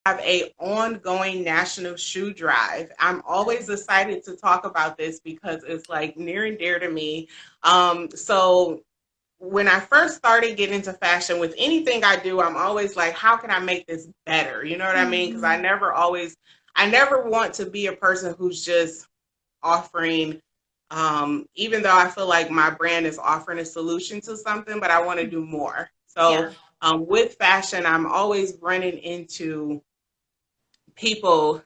have a ongoing national shoe drive. I'm always excited to talk about this because it's like near and dear to me. So when I first started getting into fashion, with anything I do, I'm always like, how can I make this better? You know what I mean? Because Mhm. I never want to be a person who's just offering, even though I feel like my brand is offering a solution to something, but I want to do more. So Yeah. with fashion, I'm always running into people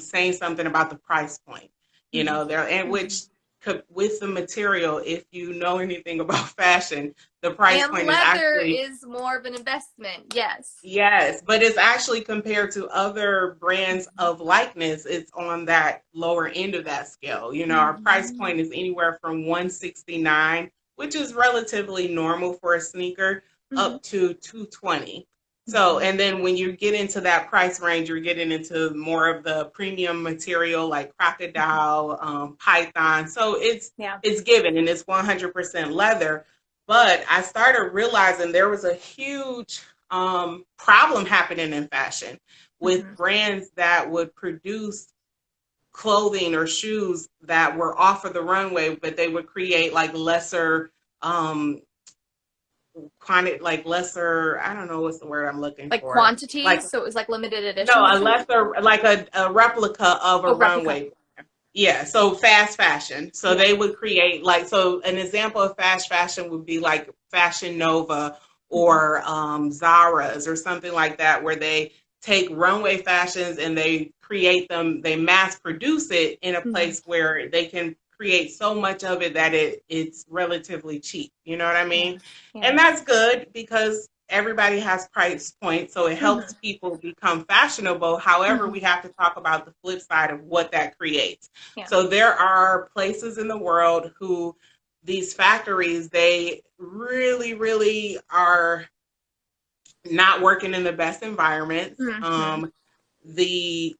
saying something about the price point. You Mhm. know, there and which could, with the material, if you know anything about fashion, the price And point is leather actually is more of an investment. Yes. yes, but it's actually compared to other brands of likeness, it's on that lower end of that scale. You know, our price Mhm. point is anywhere from 169, which is relatively normal for a sneaker, Mhm. up to 220. So, Mhm. and then when you get into that price range, you're getting into more of the premium material like Mhm. crocodile, python. So Yeah. it's given and it's 100% leather. But I started realizing there was a huge problem happening in fashion with Mhm. brands that would produce clothing or shoes that were off of the runway, but they would create like lesser um quantity, like lesser, I don't know what's the word I'm looking Like for. Like quantities, so it was like limited no, edition. a lesser, like a replica of a Oh, replica. runway. Yeah, so fast fashion. So Yeah. they would create like, so an example of fast fashion would be like Fashion Nova Mhm. or Zara's or something like that, where they take runway fashions and they create them, they mass produce it in a Mhm. place where they can create so much of it that it's relatively cheap. You know what I Yeah. mean? Yeah. And that's good because everybody has price points, so it helps Mhm. people become fashionable. However, Mhm. we have to talk about the flip side of what that creates. Yeah. So there are places in the world who these factories, they really, really are not working in the best environments. Mhm. The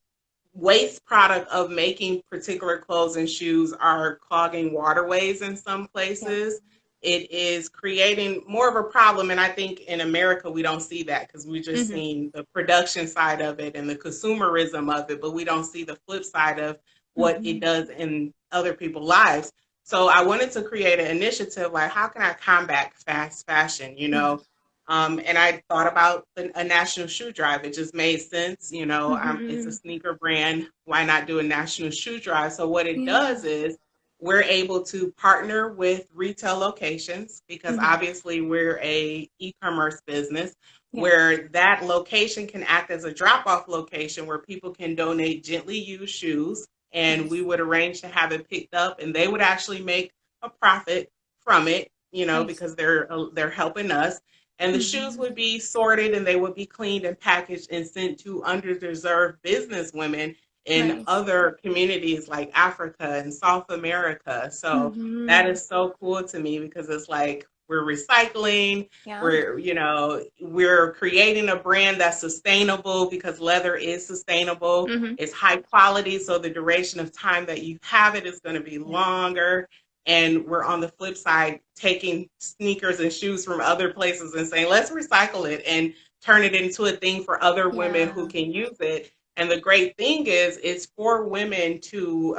waste product of making particular clothes and shoes are clogging waterways in some Yeah. places. It is creating more of a problem. And I think in America, we don't see that because we're just Mhm. seeing the production side of it and the consumerism of it, but we don't see the flip side of what it Mhm. does in other people's lives. So I wanted to create an initiative like, how can I combat fast fashion? You Mhm. know, and I thought about a national shoe drive. It just made sense. You know, it's a Mhm. sneaker brand. Why not do a national shoe drive? So, what it does Yeah. is we're able to partner with retail locations because Mhm. obviously we're a e-commerce business Yeah. where that location can act as a drop-off location where people can donate gently used shoes and we Nice. would arrange to have it picked up and they would actually make a profit from it, you know, Nice. because they're helping us, and the shoes Mhm. would be sorted and they would be cleaned and packaged and sent to underdeserved business women in Nice. other communities like Africa and South America. So that Mhm. is so cool to me because it's like we're recycling, Yeah. we're, you know, we're creating a brand that's sustainable because leather is sustainable. Mhm. It's high quality, so the duration of time that you have it is going to be Yeah. longer, and we're on the flip side taking sneakers and shoes from other places and saying let's recycle it and turn it into a thing for other women who Yeah. can use it. And the great thing is it's for women to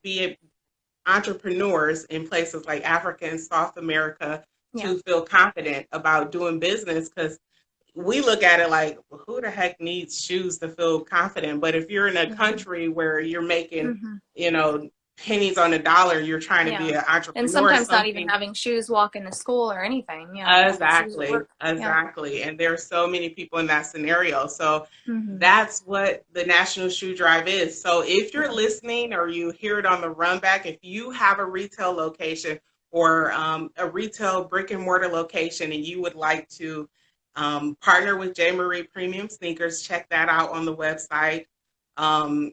be entrepreneurs in places like Africa and South America Yeah. to feel confident about doing business because we look at it like, well, who the heck needs shoes to feel confident? But if you're in a Yeah. country where you're making, Mhm. you know, pennies on a dollar, you're trying to be Yeah. an And entrepreneur, sometimes not even something. having shoes walking to school or anything. Yeah. Having shoes at Exactly, work. Yeah. exactly. And there's so many people in that scenario. So Mhm. that's what the National Shoe Drive is. So if you're Yeah. listening or you hear it on the run back, if you have a retail location or a retail brick and mortar location and you would like to partner with J. Marie Premium Sneakers, check that out on the website.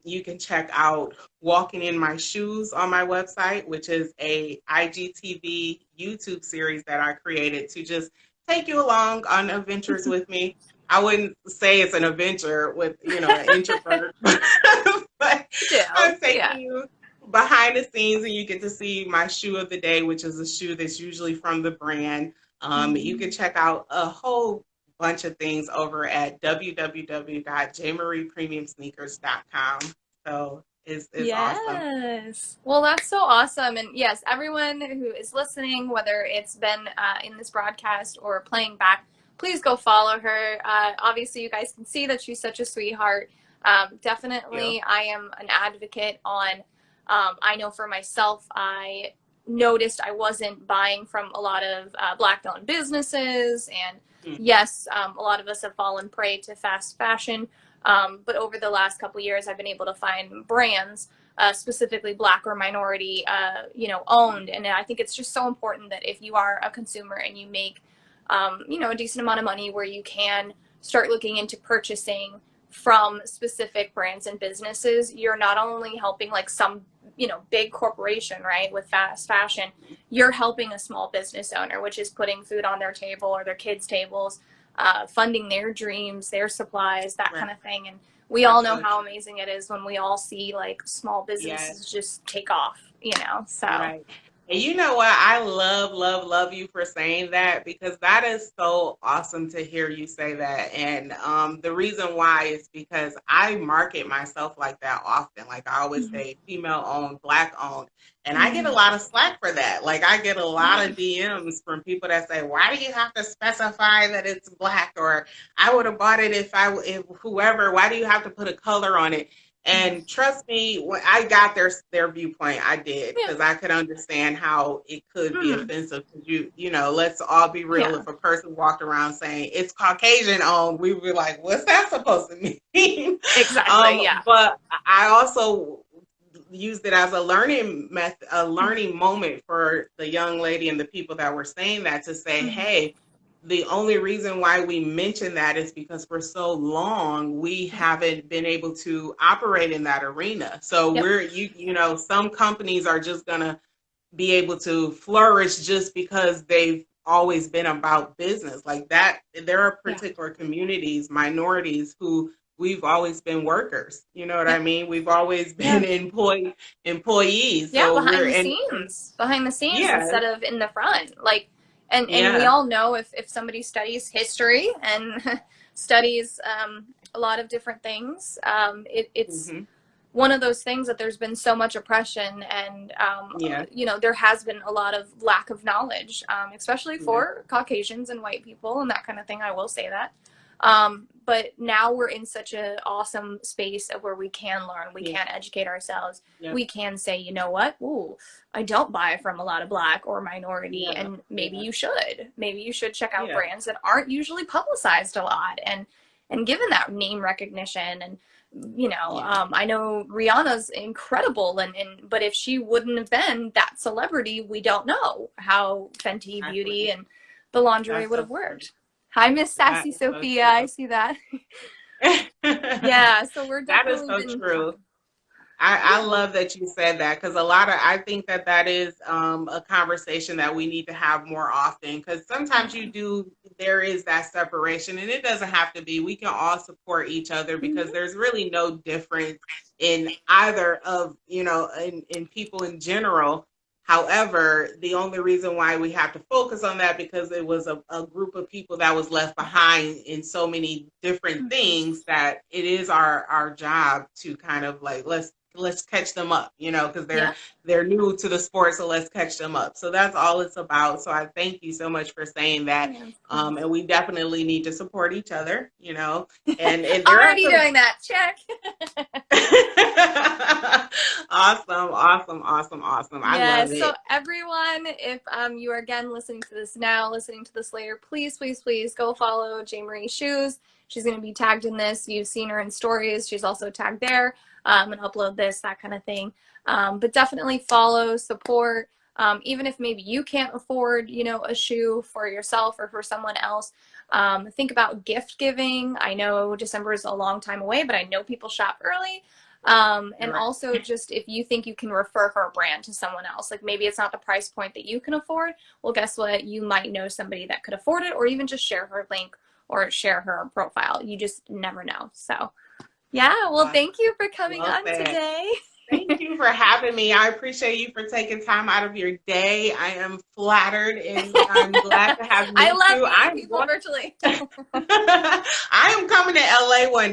You can check out Walking in My Shoes on my website, which is a IGTV YouTube series that I created to just take you along on adventures with me. I wouldn't say it's an adventure with, you know, an introvert, but Still. I'm Yeah. taking you behind the scenes and you get to see my shoe of the day, which is a shoe that's usually from the brand. You can Mhm. check out a whole bunch of things over at www.jmariepremiumsneakers.com. So it's awesome. Yes. Well, that's so awesome. And yes, everyone who is listening, whether it's been in this broadcast or playing back, please go follow her. Obviously, you guys can see that she's such a sweetheart. Definitely, I am an advocate on, I know for myself, I noticed I wasn't buying from a lot of Black-owned businesses. And yes, a lot of us have fallen prey to fast fashion. But over the last couple of years, I've been able to find brands, specifically Black or minority, owned. And I think it's just so important that if you are a consumer and you make, a decent amount of money, where you can start looking into purchasing from specific brands and businesses, you're not only helping like some, big corporation, right, with fast fashion, you're helping a small business owner, which is putting food on their table or their kids' tables, funding their dreams, their supplies, that kind of thing. And we all know how amazing it is when we all see like small businesses just take off, so. Right. And you know what? I love you for saying that, because that is so awesome to hear you say that. And the reason why is because I market myself like that often. Like I always say, female owned, Black owned. And I get a lot of slack for that. Like I get a lot of DMs from people that say, why do you have to specify that it's Black? Or I would have bought it if whoever, why do you have to put a color on it? And trust me, when I got their viewpoint, I did, because I could understand how it could be offensive. Let's all be real. If a person walked around saying it's Caucasian owned, we would be like, what's that supposed to mean? Exactly. But I also used it as a learning moment for the young lady and the people that were saying that, to say, hey, the only reason why we mention that is because for so long we haven't been able to operate in that arena. So some companies are just gonna be able to flourish just because they've always been about business like that. There are particular communities, minorities, who we've always been workers. You know what I mean? We've always been employees. Yeah, so behind the scenes instead of in the front. Like, and we all know if somebody studies history and studies a lot of different things, it's one of those things that there's been so much oppression, and there has been a lot of lack of knowledge, especially for Caucasians and white people and that kind of thing. I will say that. But now we're in such an awesome space of where we can learn, we can educate ourselves, we can say, you know what, ooh, I don't buy from a lot of Black or minority, and maybe you should. Maybe you should check out brands that aren't usually publicized a lot, and given that name recognition. And I know Rihanna's incredible, but if she wouldn't have been that celebrity, we don't know how Fenty Beauty and the lingerie would have worked. Hi, Miss Sassy Sophia. I see that. So we're definitely. That is so true. I love that you said that, because I think that is a conversation that we need to have more often, because sometimes there is that separation, and it doesn't have to be. We can all support each other, because there's really no difference in either of, in people in general. However, the only reason why we have to focus on that, because it was a group of people that was left behind in so many different things, that it is our job to kind of like, let's catch them up, because they're new to the sport, so let's catch them up. So that's all it's about. So I thank you so much for saying that. And we definitely need to support each other, and already doing that. Check. Awesome. I love it. So everyone, if you are again listening to this later, please go follow J. Marie Shoes. She's going to be tagged in this. You've seen her in stories. She's also tagged there, and upload this, that kind of thing. But definitely follow, support. Even if maybe you can't afford, a shoe for yourself or for someone else, think about gift giving. I know December is a long time away, but I know people shop early. And also, just if you think you can refer her brand to someone else, like maybe it's not the price point that you can afford, well, guess what? You might know somebody that could afford it, or even just share her link or share her profile. You just never know. So, well, thank you for coming on today. Thank you for having me. I appreciate you for taking time out of your day. I am flattered and I'm glad to have you. I love too. meeting people virtually. I am coming to LA one